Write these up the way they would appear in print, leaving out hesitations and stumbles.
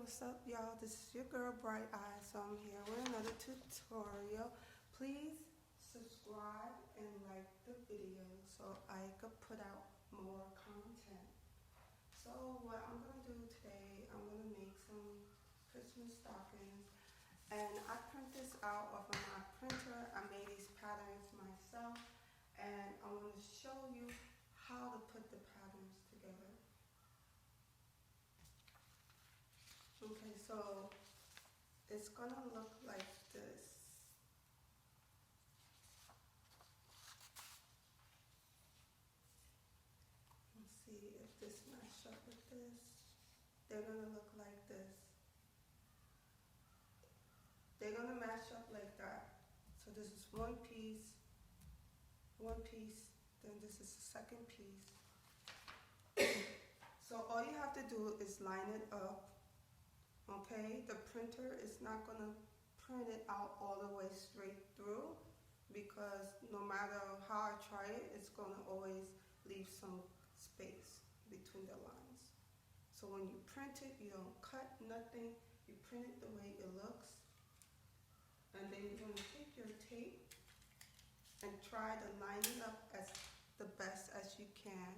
what's up, y'all? This is your girl Bright Eyes. So I'm here with another tutorial. Please subscribe and like the video so I could put out more content. So what I'm gonna do today, I'm gonna make some Christmas stockings, and I print this out of my printer. I made these patterns myself, and I want to show you how to put the patterns together. Okay, so it's gonna look like this. Let's see if this matches up with this. They're gonna look like this. They're gonna match up like that. So this is one piece, then this is the second piece. So all you have to do is line it up. Okay, the printer is not gonna print it out all the way straight through, because no matter how I try it, it's gonna always leave some space between the lines. So when you print it, you don't cut nothing, you print it the way it looks, and then you're gonna take your tape and try to line it up as the best as you can.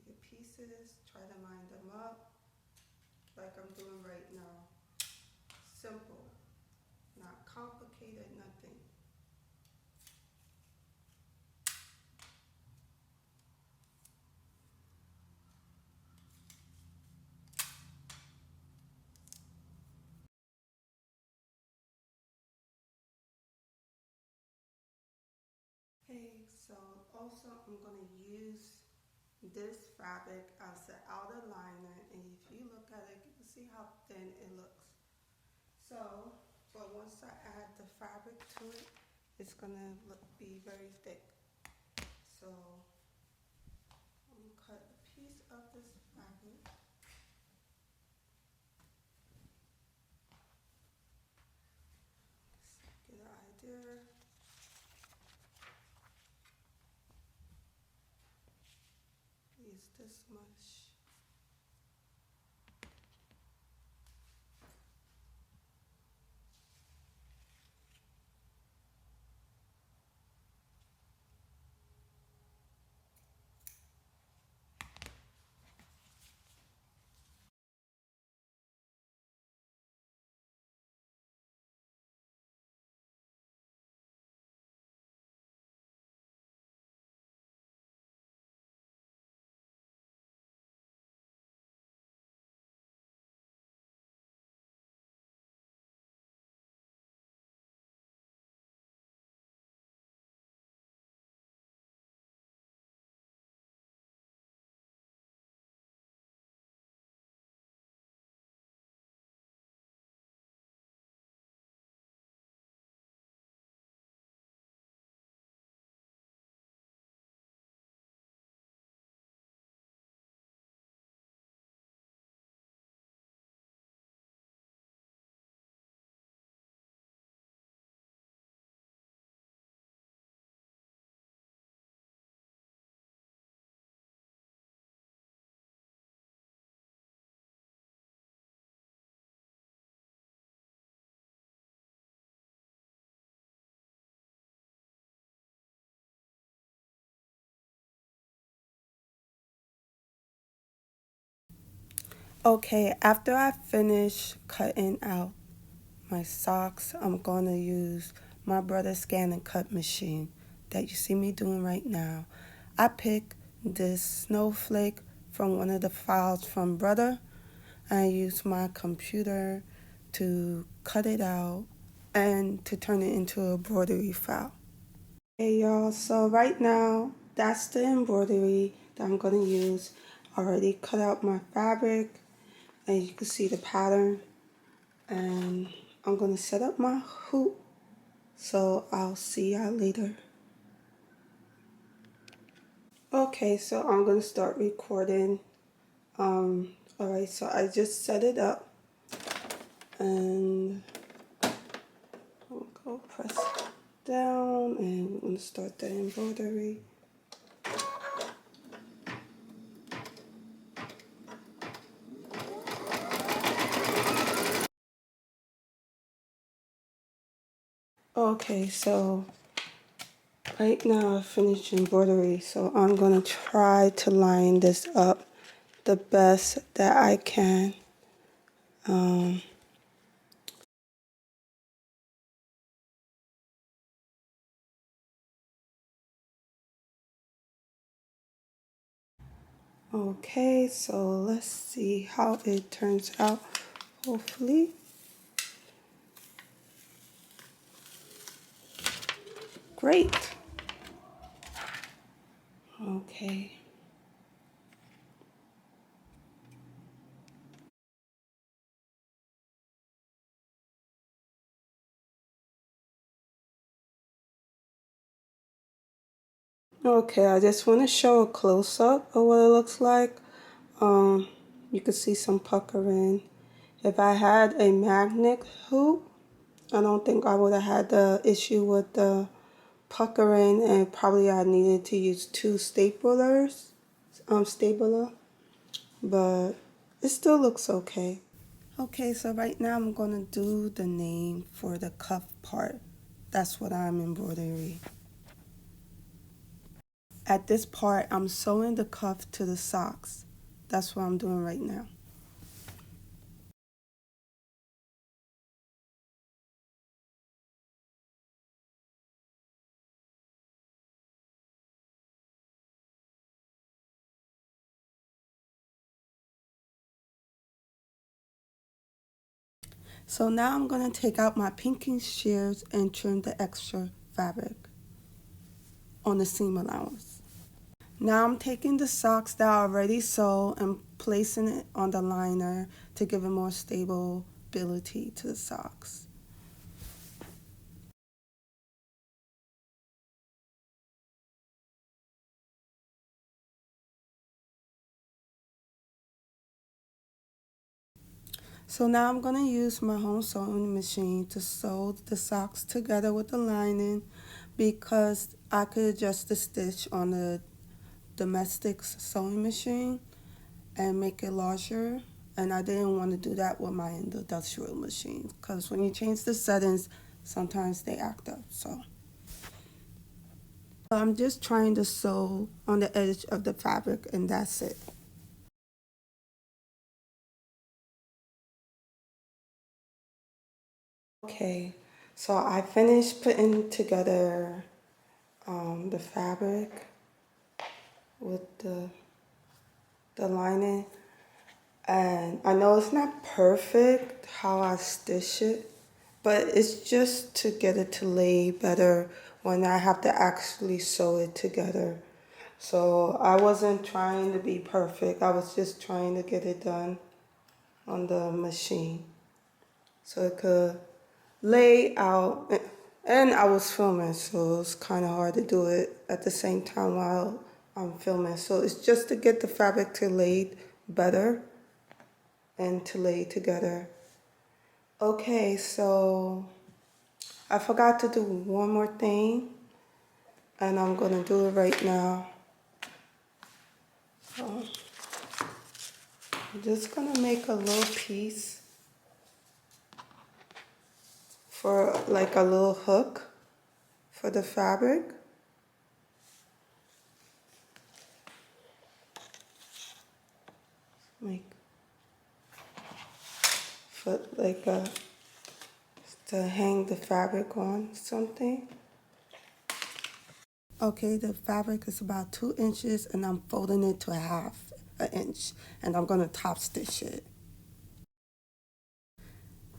Your pieces, try to line them up like I'm doing right now. Simple, not complicated, nothing. Okay, so also I'm going to use this fabric as the outer liner, and if you look at it, you can see how thin it looks. So, but once I add the fabric to it, it's going to be very thick. So I'm going to cut a piece of this fabric. Let's get an idea. Use this much. Okay, after I finish cutting out my socks, I'm going to use my brother's scan and cut machine that you see me doing right now. I picked this snowflake from one of the files from brother. I use my computer to cut it out and to turn it into a embroidery file. Hey y'all, so right now that's the embroidery that I'm going to use. I already cut out my fabric, and you can see the pattern, and I'm going to set up my hoop, so I'll see y'all later. Okay, so I'm going to start recording. Alright, so I just set it up, and I'll go press down, and we're going to start the embroidery. Okay, so right now I finished embroidery, so I'm gonna try to line this up the best that I can. Okay, so let's see how it turns out, hopefully. Great. Okay. Okay, I just want to show a close-up of what it looks like. Um, you can see some puckering. If I had a magnet hoop, I don't think I would have had the issue with the puckering, and probably I needed to use two stapler, but it still looks okay. Okay, so right now I'm gonna do the name for the cuff part. That's what I'm embroidering. At this part, I'm sewing the cuff to the socks. That's what I'm doing right now. So now I'm gonna take out my pinking shears and trim the extra fabric on the seam allowance. Now I'm taking the socks that I already sewed and placing it on the liner to give it more stability to the socks. So now I'm going to use my home sewing machine to sew the socks together with the lining, because I could adjust the stitch on the domestic sewing machine and make it larger, and I didn't want to do that with my industrial machine, because when you change the settings, sometimes they act up. So I'm just trying to sew on the edge of the fabric, and that's it. Okay, so I finished putting together the fabric with the lining, and I know it's not perfect how I stitch it, but it's just to get it to lay better when I have to actually sew it together. So I wasn't trying to be perfect, I was just trying to get it done on the machine so it could lay out. And I was filming, so it's kind of hard to do it at the same time while I'm filming. So it's just to get the fabric to lay better and to lay together. Okay, so I forgot to do one more thing, and I'm gonna do it right now. So I'm just gonna make a little piece for like a little hook for the fabric. Make for like a to hang the fabric on something. Okay, the fabric is about 2 inches, and I'm folding it to a half an inch, and I'm gonna top stitch it.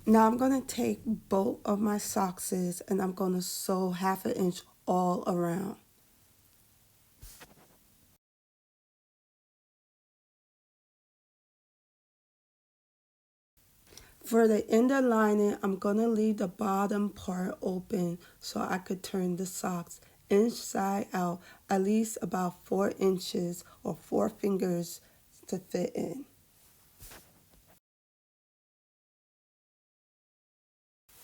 Now I'm gonna take both of my socks and I'm gonna sew half an inch all around. For the inner lining, I'm gonna leave the bottom part open so I could turn the socks inside out at least about 4 inches or 4 fingers to fit in.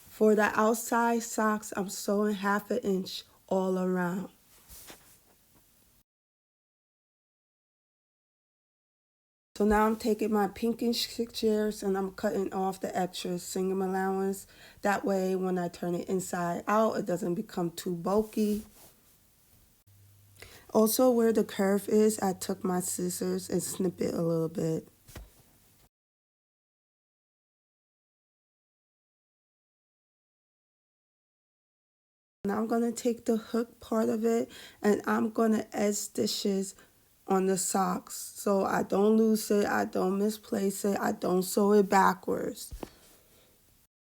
For the outside socks, I'm sewing half an inch all around. So now I'm taking my pinkish shears and I'm cutting off the extra seam allowance. That way when I turn it inside out, it doesn't become too bulky. Also where the curve is, I took my scissors and snipped it a little bit. Now I'm going to take the hook part of it and I'm going to add stitches on the socks so I don't lose it, I don't misplace it, I don't sew it backwards.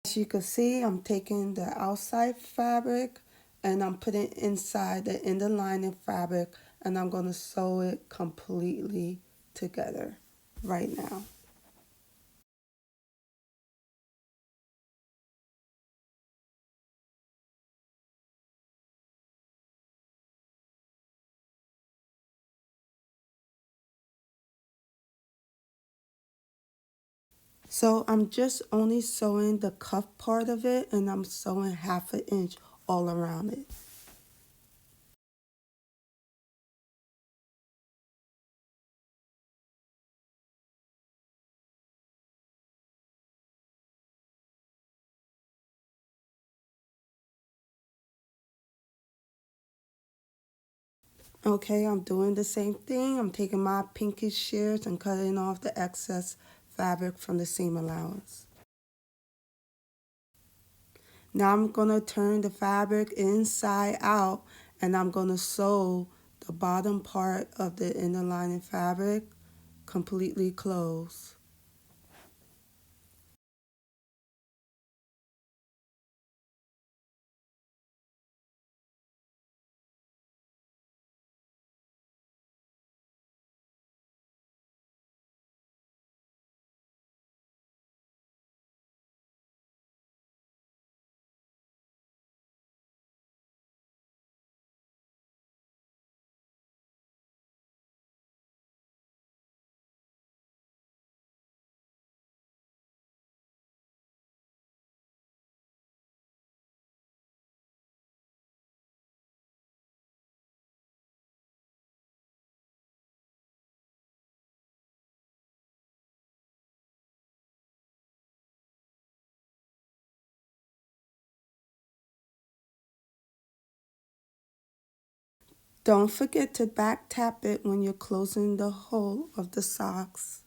As you can see, I'm taking the outside fabric and I'm putting it inside the inner lining fabric and I'm going to sew it completely together right now. So I'm just only sewing the cuff part of it and I'm sewing 1/2 inch all around it. Okay, I'm doing the same thing. I'm taking my pinkish shears and cutting off the excess fabric from the seam allowance. Now I'm going to turn the fabric inside out and I'm going to sew the bottom part of the inner lining fabric completely closed. Don't forget to back tap it when you're closing the hole of the socks.